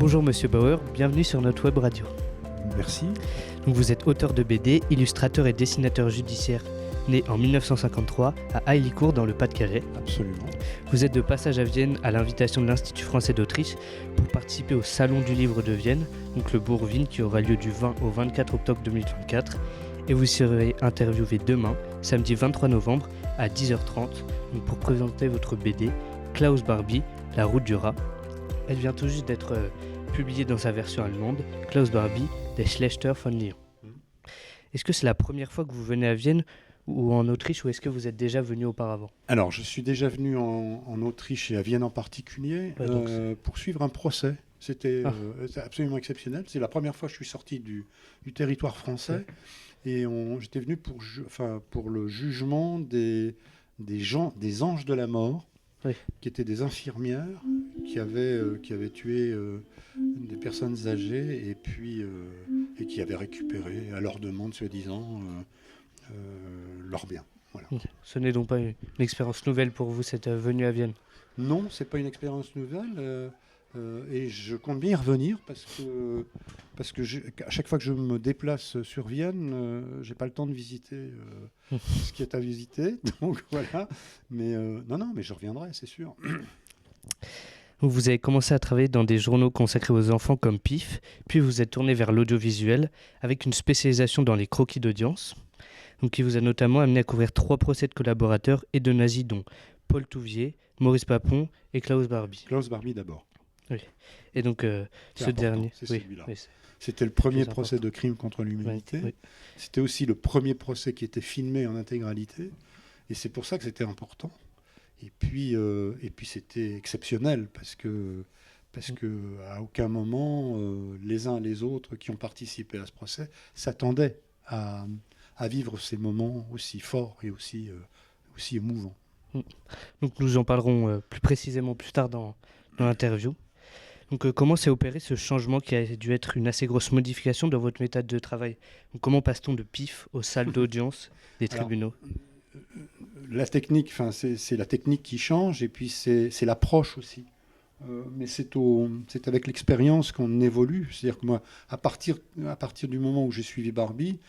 Bonjour Monsieur Bauer, bienvenue sur notre web radio. Merci. Donc vous êtes auteur de BD, illustrateur et dessinateur judiciaire, né en 1953 à Heilicourt dans le Pas-de-Calais. Absolument. Vous êtes de passage à Vienne à l'invitation de l'Institut français d'Autriche pour participer au Salon du livre de Vienne, donc le Bourvin qui aura lieu du 20 au 24 octobre 2024. Et vous serez interviewé demain, samedi 23 novembre à 10h30, donc pour présenter votre BD Klaus Barbie, La route du rat. Elle vient tout juste d'être publiée dans sa version allemande, Klaus Barbie, des Schlechter von Lyon. Est-ce que c'est la première fois que vous venez à Vienne ou en Autriche, ou est-ce que vous êtes déjà venu auparavant ? Alors, je suis déjà venu en Autriche et à Vienne en particulier pour suivre un procès. C'était absolument exceptionnel. C'est la première fois que je suis sorti du territoire français et j'étais venu pour le jugement des anges de la mort, qui étaient des infirmières qui avaient tué des personnes âgées et qui avaient récupéré à leur demande, soi-disant, leurs biens. Voilà. Ce n'est donc pas une expérience nouvelle pour vous, cette venue à Vienne ? Non, c'est pas une expérience nouvelle et je compte bien y revenir parce que à chaque fois que je me déplace sur Vienne, j'ai pas le temps de visiter ce qui est à visiter, donc voilà. Mais mais je reviendrai, c'est sûr. Vous avez commencé à travailler dans des journaux consacrés aux enfants comme PIF, puis vous êtes tourné vers l'audiovisuel avec une spécialisation dans les croquis d'audience, donc qui vous a notamment amené à couvrir 3 procès de collaborateurs et de nazis, dont Paul Touvier, Maurice Papon et Klaus Barbie. Klaus Barbie d'abord. Oui. Et donc ce important, dernier, c'est celui-là. C'était le premier procès de crime contre l'humanité. Oui. C'était aussi le premier procès qui était filmé en intégralité, et c'est pour ça que c'était important. Et puis c'était exceptionnel parce que à aucun moment les uns et les autres qui ont participé à ce procès s'attendaient à vivre ces moments aussi forts et aussi émouvants. Donc nous en parlerons plus précisément plus tard dans l'interview. Donc comment s'est opéré ce changement qui a dû être une assez grosse modification dans votre méthode de travail ? Donc, comment passe-t-on de PIF aux salles d'audience des tribunaux ? La technique, c'est la technique qui change et puis c'est l'approche aussi. Mais c'est avec l'expérience qu'on évolue. C'est-à-dire que moi, à partir du moment où j'ai suivi Barbie,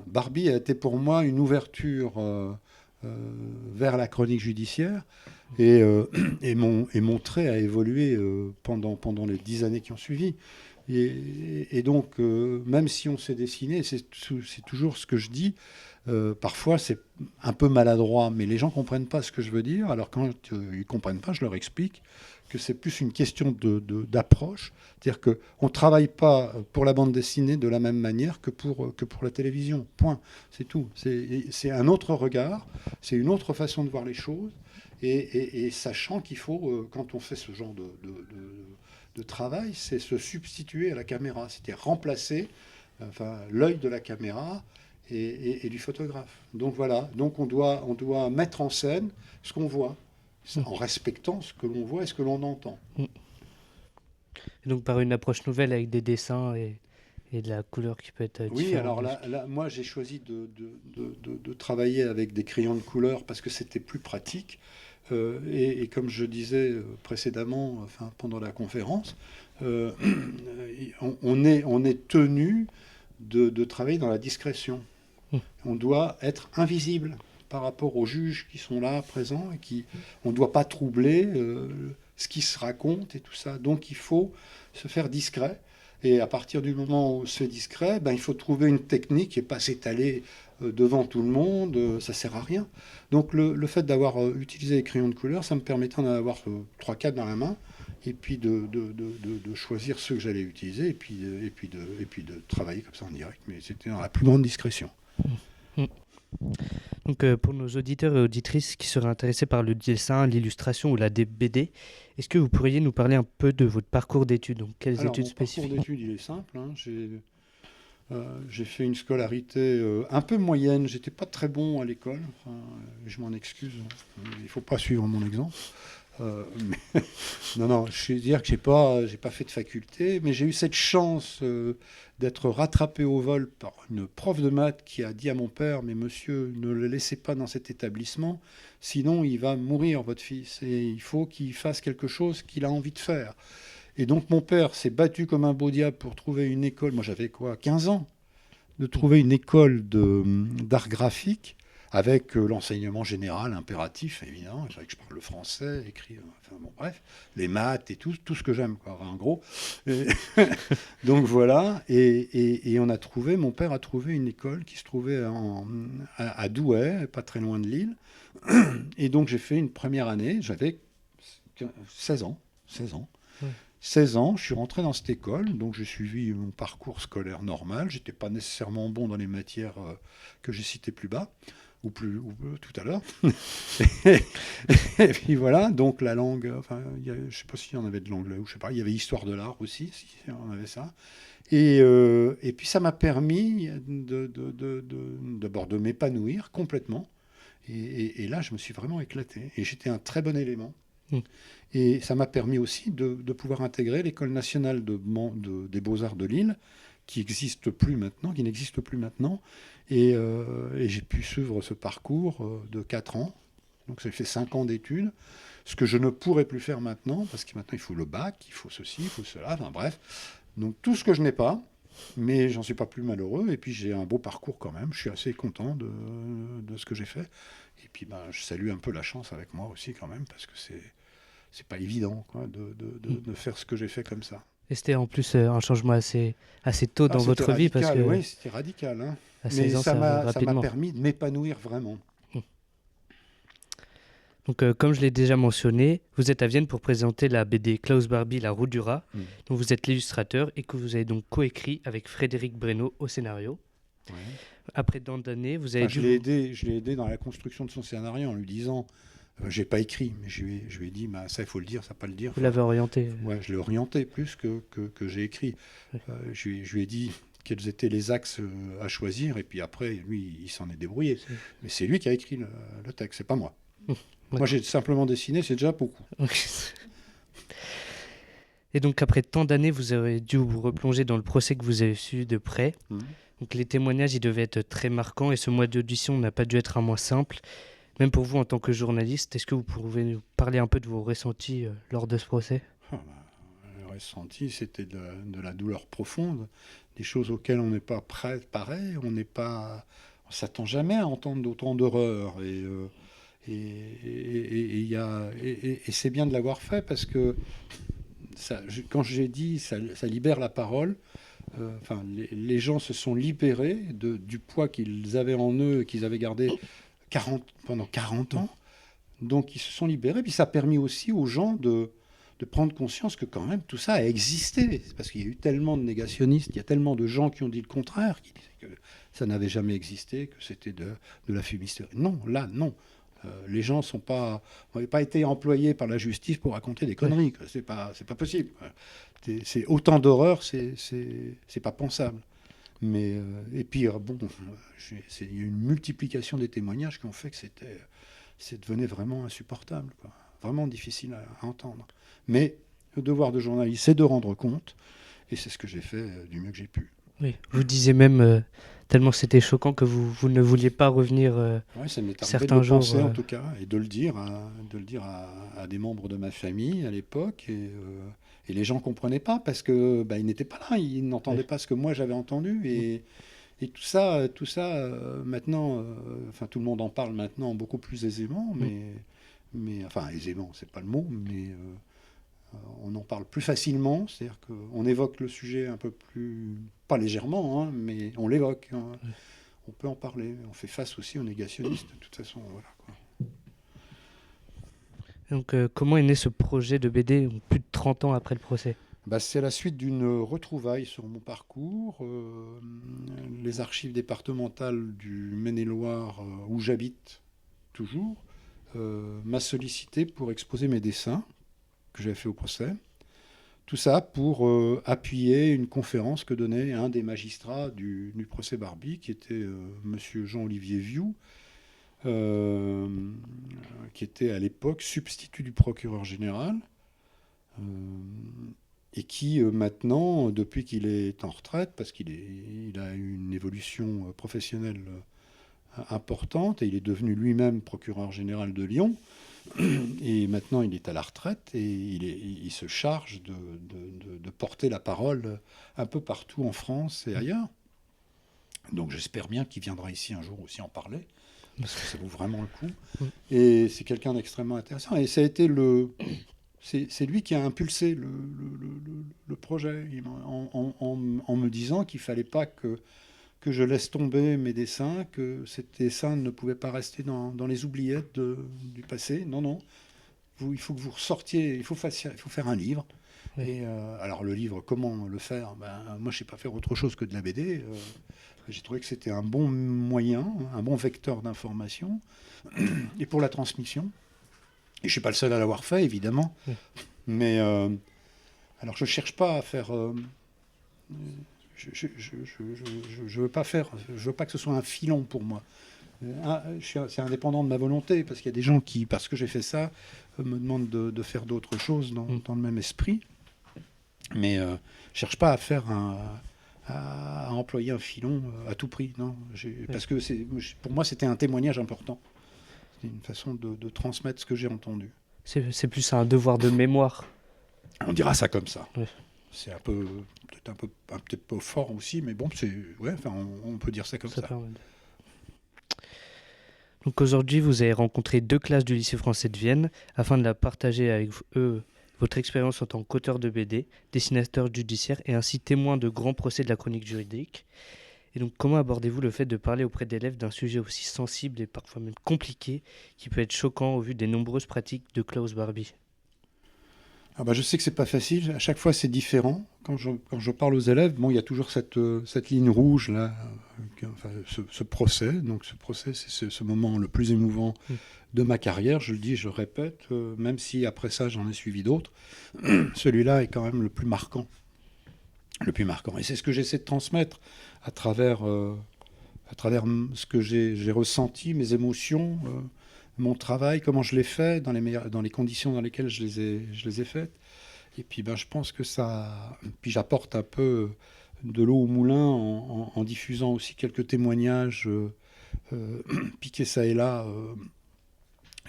Barbie a été pour moi une ouverture vers la chronique judiciaire et mon trait a évolué pendant les 10 années qui ont suivi. Et donc, même si on s'est dessiné, c'est toujours ce que je dis, parfois c'est un peu maladroit, mais les gens ne comprennent pas ce que je veux dire. Alors quand ils ne comprennent pas, je leur explique que c'est plus une question d'approche. C'est-à-dire qu'on ne travaille pas pour la bande dessinée de la même manière que pour la télévision. Point. C'est tout. C'est un autre regard, c'est une autre façon de voir les choses. Et sachant qu'il faut, quand on fait ce genre de travail, c'est se substituer à la caméra, c'est-à-dire remplacer l'œil de la caméra et du photographe. Donc voilà, donc on doit mettre en scène ce qu'on voit, en respectant ce que l'on voit et ce que l'on entend. Et donc par une approche nouvelle avec des dessins et de la couleur qui peut être différente. Oui, alors là, moi j'ai choisi de travailler avec des crayons de couleur parce que c'était plus pratique. Et comme je disais précédemment, pendant la conférence, on est tenu de travailler dans la discrétion. On doit être invisible par rapport aux juges qui sont là, présents, et on ne doit pas troubler ce qui se raconte et tout ça. Donc il faut se faire discret. Et à partir du moment où c'est discret, il faut trouver une technique et pas s'étaler devant tout le monde, ça sert à rien. Donc le fait d'avoir utilisé les crayons de couleur, ça me permettait d'en avoir 3-4 dans la main, et puis de choisir ceux que j'allais utiliser, et puis de travailler comme ça en direct. Mais c'était dans la plus grande discrétion. Donc pour nos auditeurs et auditrices qui seraient intéressés par le dessin, l'illustration ou la BD, est-ce que vous pourriez nous parler un peu de votre parcours d'études ? Donc quelles études spécifiques ? Mon parcours d'études, il est simple. J'ai fait une scolarité un peu moyenne. J'étais pas très bon à l'école. Je m'en excuse. Il faut pas suivre mon exemple. Non, je veux dire que j'ai pas fait de faculté, mais j'ai eu cette chance d'être rattrapé au vol par une prof de maths qui a dit à mon père: mais monsieur, ne le laissez pas dans cet établissement, sinon il va mourir, votre fils, et il faut qu'il fasse quelque chose qu'il a envie de faire. Et donc mon père s'est battu comme un beau diable pour trouver une école. Moi j'avais quoi, 15 ans, de trouver une école d'art graphique avec l'enseignement général impératif, évidemment. Il fallait que je parle le français, écrire, enfin bon, bref, les maths et tout ce que j'aime, quoi, en gros. Et donc voilà, et mon père a trouvé une école qui se trouvait à Douai, pas très loin de Lille. Et donc j'ai fait une première année, j'avais 16 ans. 16 ans. Ouais. 16 ans, je suis rentré dans cette école, donc j'ai suivi mon parcours scolaire normal. Je n'étais pas nécessairement bon dans les matières que j'ai citées plus bas, tout à l'heure. Et puis voilà, donc la langue, enfin, je ne sais pas s'il y en avait de l'anglais ou je sais pas, il y avait histoire de l'art aussi, si on avait ça. Et puis ça m'a permis d'abord de m'épanouir complètement. Et là, je me suis vraiment éclaté. Et j'étais un très bon élément. Mm. Et ça m'a permis aussi de pouvoir intégrer l'École nationale des beaux-arts de Lille, qui n'existe plus maintenant. Et j'ai pu suivre ce parcours de 4 ans. Donc ça fait 5 ans d'études, ce que je ne pourrais plus faire maintenant, parce que maintenant il faut le bac, il faut ceci, il faut cela, enfin bref. Donc tout ce que je n'ai pas, mais j'en suis pas plus malheureux. Et puis j'ai un beau parcours quand même, je suis assez content de ce que j'ai fait. Et puis je salue un peu la chance avec moi aussi quand même, parce que c'est pas évident quoi, de faire ce que j'ai fait comme ça. Et c'était en plus un changement assez tôt dans votre vie, parce que Oui, c'était radical. Hein. à Mais 16 ans, ça m'a rapidement. permis de m'épanouir vraiment. Donc, comme je l'ai déjà mentionné, vous êtes à Vienne pour présenter la BD Klaus Barbie, La Roue du Rat, dont vous êtes l'illustrateur et que vous avez donc coécrit avec Frédéric Breno au scénario. Ouais. Après tant d'années, vous avez Je l'ai aidé dans la construction de son scénario en lui disant, j'ai pas écrit, mais je lui ai dit, ça il faut le dire, ça pas le dire. Vous l'avez orienté. Ouais, je l'ai orienté plus que j'ai écrit. Oui. Je lui ai dit quels étaient les axes à choisir, et puis après, lui, il s'en est débrouillé. Mais c'est lui qui a écrit le texte, c'est pas moi. Moi, j'ai simplement dessiné, c'est déjà beaucoup. Et donc, après tant d'années, vous avez dû vous replonger dans le procès que vous avez suivi de près. Donc, les témoignages, ils devaient être très marquants et ce mois d'audition n'a pas dû être un mois simple. Même pour vous, en tant que journaliste, est-ce que vous pouvez nous parler un peu de vos ressentis lors de ce procès ? Le ressenti, c'était de la douleur profonde, des choses auxquelles on n'est pas préparé, on s'attend jamais à entendre d'autant d'horreur. Et c'est bien de l'avoir fait parce que quand j'ai dit ça libère la parole, les gens se sont libérés du poids qu'ils avaient en eux, qu'ils avaient gardé pendant 40 ans. Donc ils se sont libérés, puis ça a permis aussi aux gens de prendre conscience que quand même tout ça a existé. C'est parce qu'il y a eu tellement de négationnistes, il y a tellement de gens qui ont dit le contraire, qui disaient que ça n'avait jamais existé, que c'était de la fumisterie. Non, là, non. Les gens n'avaient pas été employés par la justice pour raconter des conneries. Ouais. C'est pas possible. C'est autant d'horreur, c'est pas pensable. Mais et puis bon, il y a eu une multiplication des témoignages qui ont fait que c'est devenu vraiment insupportable, quoi. Vraiment difficile à entendre. Mais le devoir de journaliste, c'est de rendre compte, et c'est ce que j'ai fait du mieux que j'ai pu. Oui, vous disiez même, tellement c'était choquant que vous ne vouliez pas revenir ça m'est arrivé certains de le jours. Penser, en tout cas, et de le dire à des membres de ma famille à l'époque, et les gens ne comprenaient pas, parce que ils n'étaient pas là, ils n'entendaient pas ce que moi j'avais entendu, et tout ça maintenant, tout le monde en parle maintenant beaucoup plus aisément, mais enfin aisément, c'est pas le mot, mais on en parle plus facilement, c'est-à-dire qu'on évoque le sujet un peu plus, pas légèrement, hein, mais on l'évoque. Hein. On peut en parler. On fait face aussi aux négationnistes, de toute façon. Voilà, quoi. Donc, comment est né ce projet de BD plus de 30 ans après le procès ? C'est à la suite d'une retrouvaille sur mon parcours. Les archives départementales du Maine-et-Loire, où j'habite toujours, m'a sollicité pour exposer mes dessins que j'avais fait au procès. Tout ça pour appuyer une conférence que donnait un des magistrats du procès Barbie, qui était monsieur Jean-Olivier Vioux, qui était à l'époque substitut du procureur général, et qui maintenant, depuis qu'il est en retraite, parce qu'il a eu une évolution professionnelle importante, et il est devenu lui-même procureur général de Lyon, Et maintenant, il est à la retraite et il se charge de porter la parole un peu partout en France et ailleurs. Donc j'espère bien qu'il viendra ici un jour aussi en parler, parce que ça vaut vraiment le coup. Et c'est quelqu'un d'extrêmement intéressant. Et ça a été c'est lui qui a impulsé le projet, en me disant qu'il ne fallait pas que je laisse tomber mes dessins, que ces dessins ne pouvaient pas rester dans les oubliettes du passé. Non. Il faut que vous ressortiez, il faut faire un livre. Oui. Et alors le livre, comment le faire ? Moi, je ne sais pas faire autre chose que de la BD. J'ai trouvé que c'était un bon moyen, un bon vecteur d'information, et pour la transmission. Et je ne suis pas le seul à l'avoir fait, évidemment. Oui. Mais alors je ne cherche pas à faire... je veux pas que ce soit un filon pour moi. C'est indépendant de ma volonté, parce qu'il y a des gens qui, parce que j'ai fait ça, me demandent de faire d'autres choses dans le même esprit. Mais je cherche pas à faire à employer un filon à tout prix, non. Parce que pour moi, c'était un témoignage important. C'était une façon de transmettre ce que j'ai entendu. C'est plus un devoir de mémoire. On dira ça comme ça. Oui. C'est peut-être pas fort aussi, mais bon, on peut dire ça comme ça. Donc aujourd'hui, vous avez rencontré 2 classes du lycée français de Vienne afin de la partager avec eux votre expérience en tant qu'auteur de BD, dessinateur judiciaire et ainsi témoin de grands procès de la chronique juridique. Et donc, comment abordez-vous le fait de parler auprès d'élèves d'un sujet aussi sensible et parfois même compliqué qui peut être choquant au vu des nombreuses pratiques de Klaus Barbie ? Je sais que c'est pas facile. À chaque fois, c'est différent. Quand je parle aux élèves, il y a toujours cette ligne rouge là, ce procès. Donc, ce procès, c'est ce moment le plus émouvant de ma carrière. Je le dis, je le répète, même si après ça, j'en ai suivi d'autres. Celui-là est quand même le plus marquant. Et c'est ce que j'essaie de transmettre à travers ce que j'ai ressenti, mes émotions. Mon travail, comment je l'ai fait, dans les conditions dans lesquelles je les ai faites. Et puis je pense que ça... Puis j'apporte un peu de l'eau au moulin en diffusant aussi quelques témoignages piqués ça et là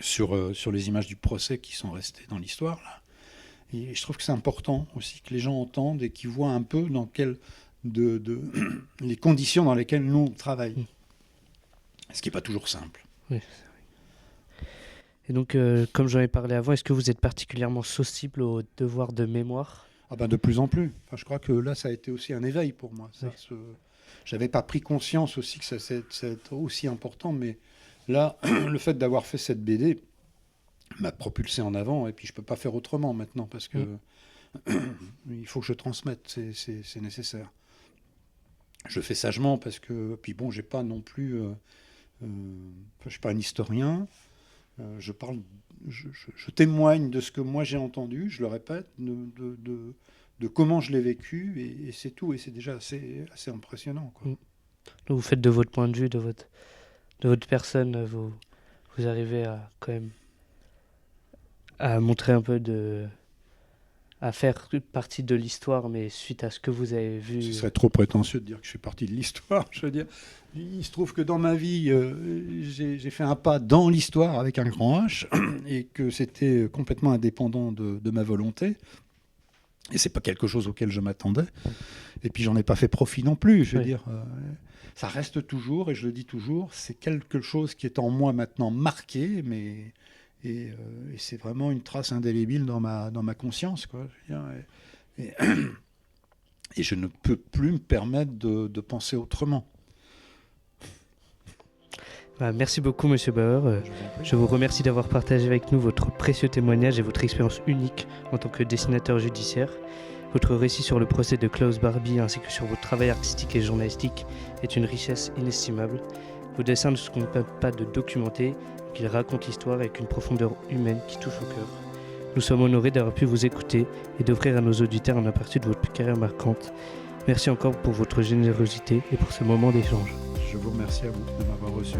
sur les images du procès qui sont restées dans l'histoire. Là. Et je trouve que c'est important aussi que les gens entendent et qu'ils voient un peu dans les conditions dans lesquelles nous on travaille. Ce qui n'est pas toujours simple. Oui. Et donc, comme j'en ai parlé avant, est-ce que vous êtes particulièrement sensible au devoir de mémoire ? De plus en plus. Je crois que là, ça a été aussi un éveil pour moi. Oui. J'avais pas pris conscience aussi que ça c'est aussi important, mais là, le fait d'avoir fait cette BD m'a propulsé en avant, et puis je peux pas faire autrement maintenant, parce que il faut que je transmette, c'est nécessaire. Je fais sagement, parce que... Puis bon, j'ai pas non plus... je suis pas un historien. Je témoigne de ce que moi j'ai entendu, je le répète, de comment je l'ai vécu, et c'est tout, et c'est déjà assez impressionnant, quoi. Donc vous faites de votre point de vue, de votre personne, vous arrivez à quand même à montrer un peu à faire partie de l'histoire, mais suite à ce que vous avez vu... Ce serait trop prétentieux de dire que je fais partie de l'histoire. Je veux dire, il se trouve que dans ma vie, j'ai fait un pas dans l'histoire avec un grand H, et que c'était complètement indépendant de ma volonté. Et c'est pas quelque chose auquel je m'attendais. Et puis j'en ai pas fait profit non plus. Je veux dire, ça reste toujours, et je le dis toujours, c'est quelque chose qui est en moi maintenant marqué, mais... Et c'est vraiment une trace indélébile dans ma conscience, quoi. Et je ne peux plus me permettre de penser autrement. Merci beaucoup, Monsieur Bauer. Je vous remercie d'avoir partagé avec nous votre précieux témoignage et votre expérience unique en tant que dessinateur judiciaire. Votre récit sur le procès de Klaus Barbie ainsi que sur votre travail artistique et journalistique est une richesse inestimable. Vos dessins ne se contentent pas de documenter, qu'ils racontent l'histoire avec une profondeur humaine qui touche au cœur. Nous sommes honorés d'avoir pu vous écouter et d'offrir à nos auditeurs un aperçu de votre carrière marquante. Merci encore pour votre générosité et pour ce moment d'échange. Je vous remercie à vous de m'avoir reçu.